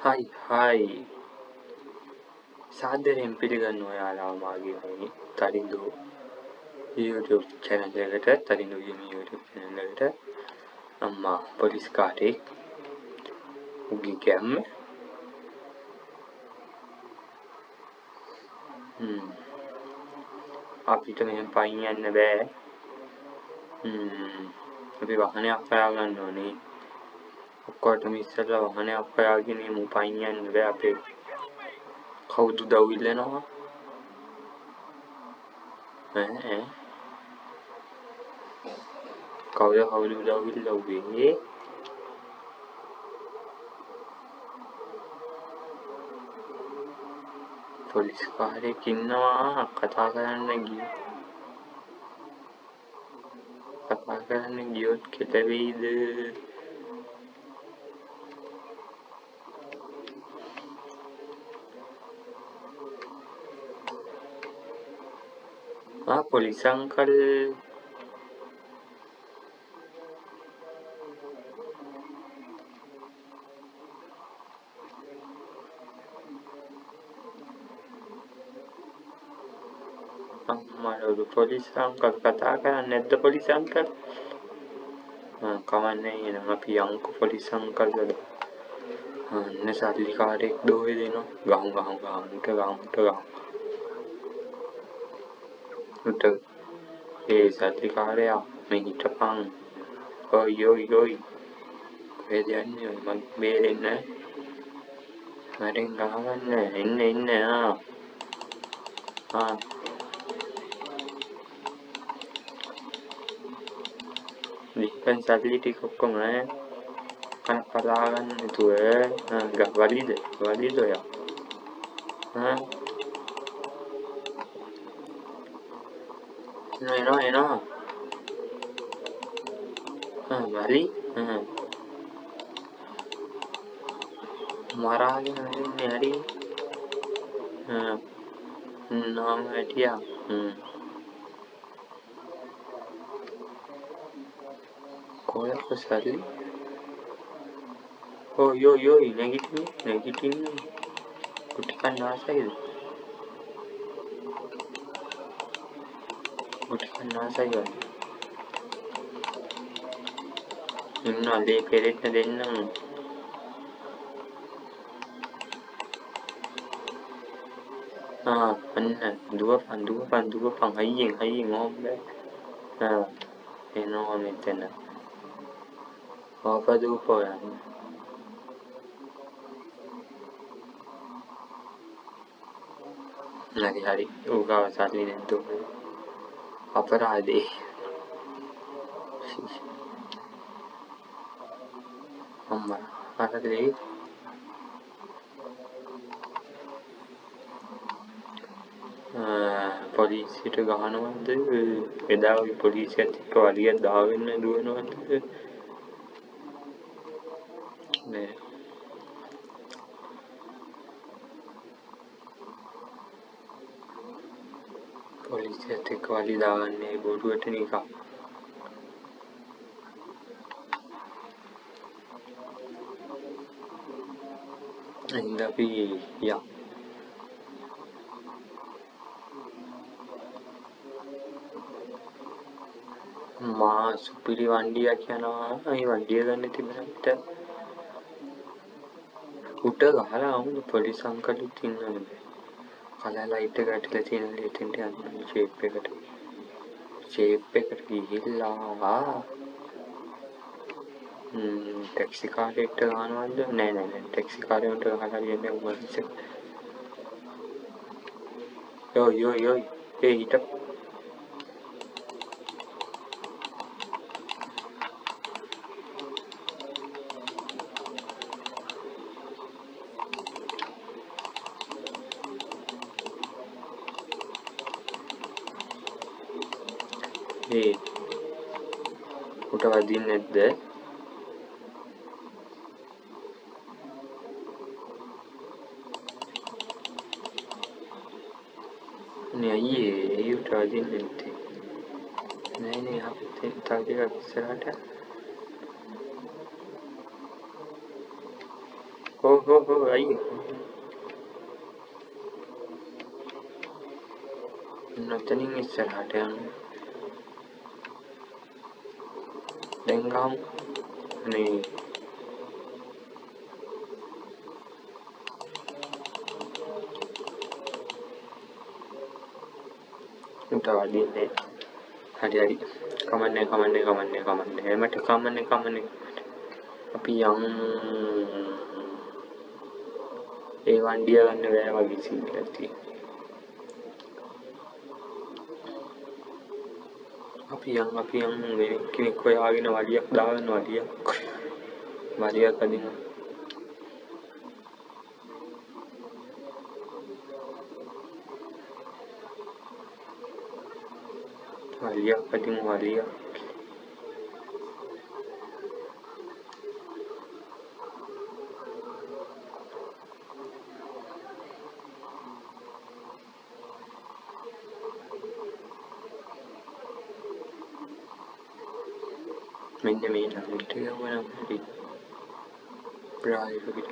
Hi, සාදරයෙන් පිළිගන්නවා ඔයාලා මාගේ මේ තරිඳු YouTube channel එකට. තරිඳු ගේමින් YouTube channel එකට. අම්මා පොලිස් කාර්යයක් උගේ කැම්ම. අපිට මෙහෙම පයින් යන්න බෑ. අපි වාහනයක් හොයාගන්න ඕනේ. ඔක්කොටම ඉස්සෙල්ලා වාහනයක් හොයාගෙන යමු. පයින් යන්න බෑ අපේ. කවුද උදව් ඉල්ලනවා? කවුද උදව් ඉල්ලුවේ? පොලිස් කාර්යයක් ඉන්නවා. කතා කරන්න ගියොත් කෙට වෙයිද? පොලිස් අංකල් අම්මලු පොලිස් අංකල් කතා කරන්නේ නැද්ද පොලිස් අංකල්? කමන්නේ එහෙනම් අපි යමුකෝ පොලිස් අංකල් වල. සල්ලි කාර්යයක් දෝවේ දෙනවා. ගහමු. උට ඒ සල්ලි කාර්යය මේ හිටපන්. ඔයි කොහෙද යන්නේ? මම බේරෙන්නේ මරෙන් ගහගන්න එන්න දීපන් සල්ලි ටික ඔක්කොම කතා ගන්න නැතුව වලිද ඔයා එනවා වලි මරාගෙන ඉන්නේ හරි नाम हटिया कोया को साली ओ यो नेगेटिव कुछ का नासा है इन्ना ले पेरेट ने देना अन्ना दुआ pan hay ngon đấy thế nó mình tên là có du rồi lagi hari uga sadli nentu अपराधी अम्मा आखिरी පොලිසියට ගහනවද එදා ඔය පොලිසියත් එක්ක වලිය දාගෙන දුවනවද නේ පොලිසියත් එක්ක වලිය දාන්නේ බොරුවට නිකන් එහෙනම් අපි යා माँ सुपीरी वंडिया क्या ना ये वंडिया करने थी मेरा उठा गहरा हूँ पुलिस अंकल तीन कला लाइट कटले तीन लेटेंटे अंदर चेप पे कट हिला टैक्सी कार एक गाना वाले नहीं टैक्सी कार में तो गहरा ये नहीं ऊपर से यो ये हिट උට වදින්නේ නැද්ද? නේ අයියේ උට වදින්නේ නැත්තේ. නෑ අපිට තව ටිකක් ඉස්සරහට हो आइए nothing is certain देंगे हम नहीं उठा दिए hari-hari kamane mate kamane අපි යම් ඒ වණ්ඩිය ගන්න බෑ වගේ සීන් එකක් තියෙනවා. අපි යම් වෙන කෙනෙක් හොයාගෙන වලියක් දාගන්න වලියක් අදින්න වලියක් මෙන්න මේ ළඟට යවනම් හරි ප්‍රායෝගික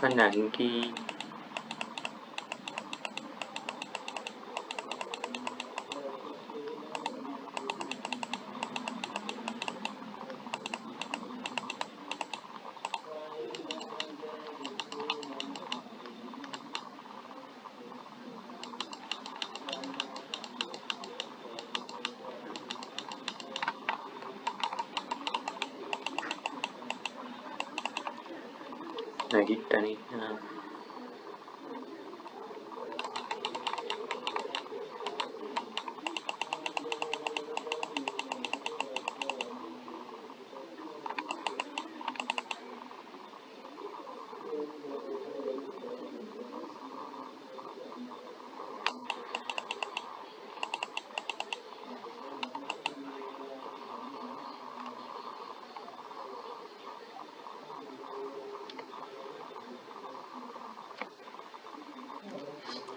අනන්කි නැගිට්ටනේ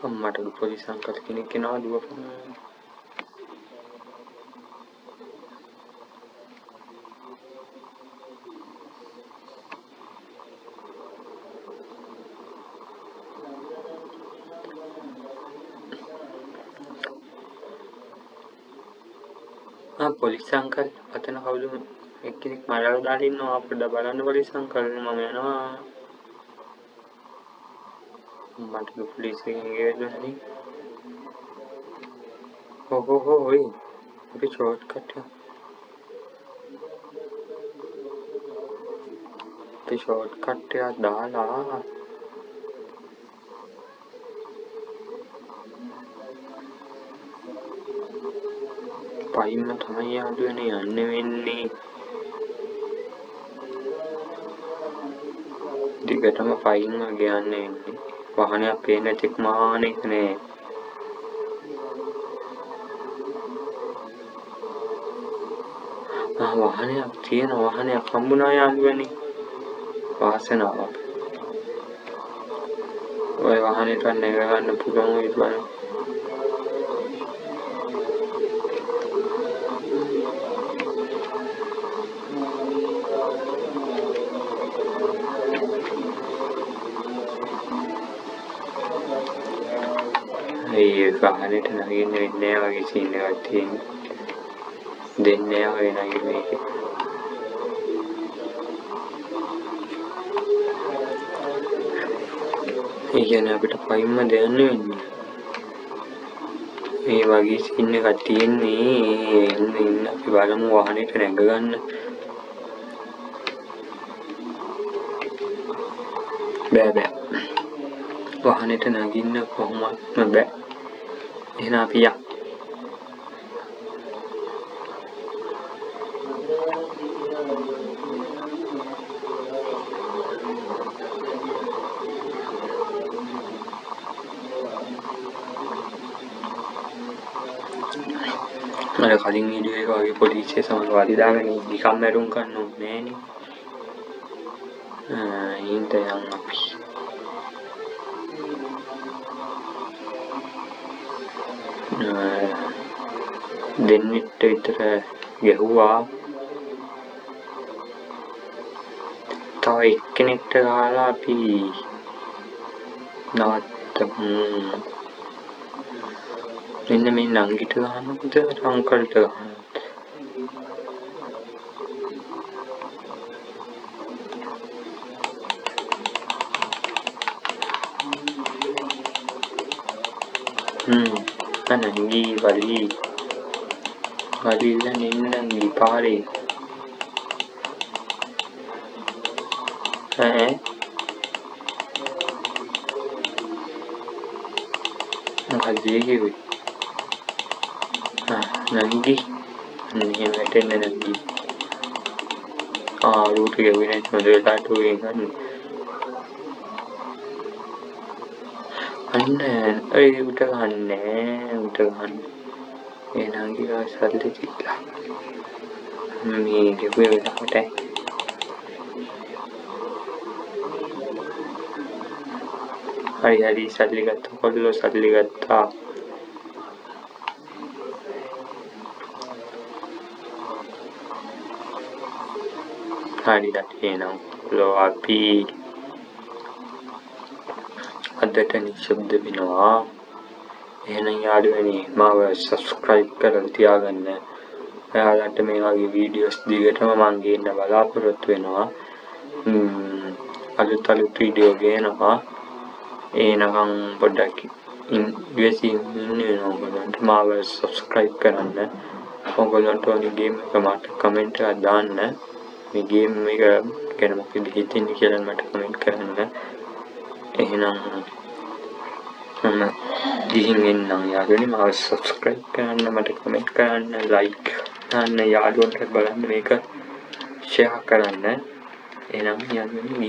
අම්මට පොලිස් අංකල් කෙනෙක් එනවා දුවපන් පොලිස් අංකල් අතන කවුද එක්කෙනෙක් මරලා දාලා ඉන්නවා අපිට බලන්න පොලිස් අංකල් මම යනවා මට පොලිස් එකෙන් ගියදනේ ඔයි අපි ෂෝට්කට් එකක් දාලා පයින්ම තමයි යාළුවනේ යන්න වෙන්නේ දිගටම පයින් වගේ යන්න වෙන්නේ වාහනයක් පේන්නේ නැතික මානෙක නේ වාහනයක් තියෙන වාහනයක් හම්බුණා යාළුවනේ වාසනාවක් ඔය වාහනේට නැග ගන්න පුළුවන් වෙයි බලන්න ඒ වාහනේට නගින්න වෙන්නේ නැහැ වගේ සීන් එකක් තියෙනවා දෙන්නේ නැහැ වගේ නගින්න මේකේ ඒ කියන්නේ අපිට පයින්ම දෙන්න වෙන්නේ මේ වගේ සීන් එකක් තියෙන්නේ එන්න අපි බලමු වාහනේට නැග ගන්න බෑ වාහනේට නගින්න කොහොමත්ම බෑ එහෙනම් අපි යමු අර කලින් වීඩියෝ එක වගේ පොලිසිය සමග වරිදාගෙන නිකම් මැරුම් ගන්න ඕනේ නෑනේ. හින්ද යන් අපි දෙන්නෙක්ට විතර ගැහුවා. තව එක්කෙනෙක්ට ගහලා අපි නවත්තමු. මෙන්න මේ නංගිට ගහනකොට අංකල්ට ගහනවා. නංගි වලිල්ල නංගි පාරේ මොකක්ද කිව්වේ? නංගි එහෙම වැටෙන්න නංගි. රූට ගෙවුවේ නැති හොඳ වෙලාවට උගෙන් ගන්න. අන්න උට ගන්න. ඒ නංගි ගාව සල්ලි තියලා මේ ගෙවුවේ වෙලාවට හරි සල්ලි ගත්තා. කොල්ලෝ සල්ලි ගත්තා. හරි එහෙනම් කොල්ලෝ අපි අදට නිශ්ශබ්ද වෙනවා. එහෙනම් යාළුවනි මාව subscribe කරලා තියාගන්න. ඔයාලට මේ වගේ වීඩියෝස් දිගටම මම ගේන්න බලාපොරොත්තු වෙනවා. අලුත් වීඩියෝ ගේනවා. එනකම් පොඩ්ඩක් ඉවසින් ඉන්න ඕගොල්ලන්ට මාව subscribe කරන්න. ඕගොල්ලන්ට ඕනි ගේම් එක මට කමෙන්ට් එකක් දාන්න. මේ ගේම් එක ගැන මොකද හිතෙන්නේ කියලා මට කමෙන්ට් කරන්න. එහෙනම් මම ගිහින් එන්නම් යාළුවනි. මාව subscribe කරන්න, මට කමෙන්ට් කරන්න, like දාන්න, යාළුවන්ට බලන්න මේක share කරන්න. එහෙනම් යාළුවනි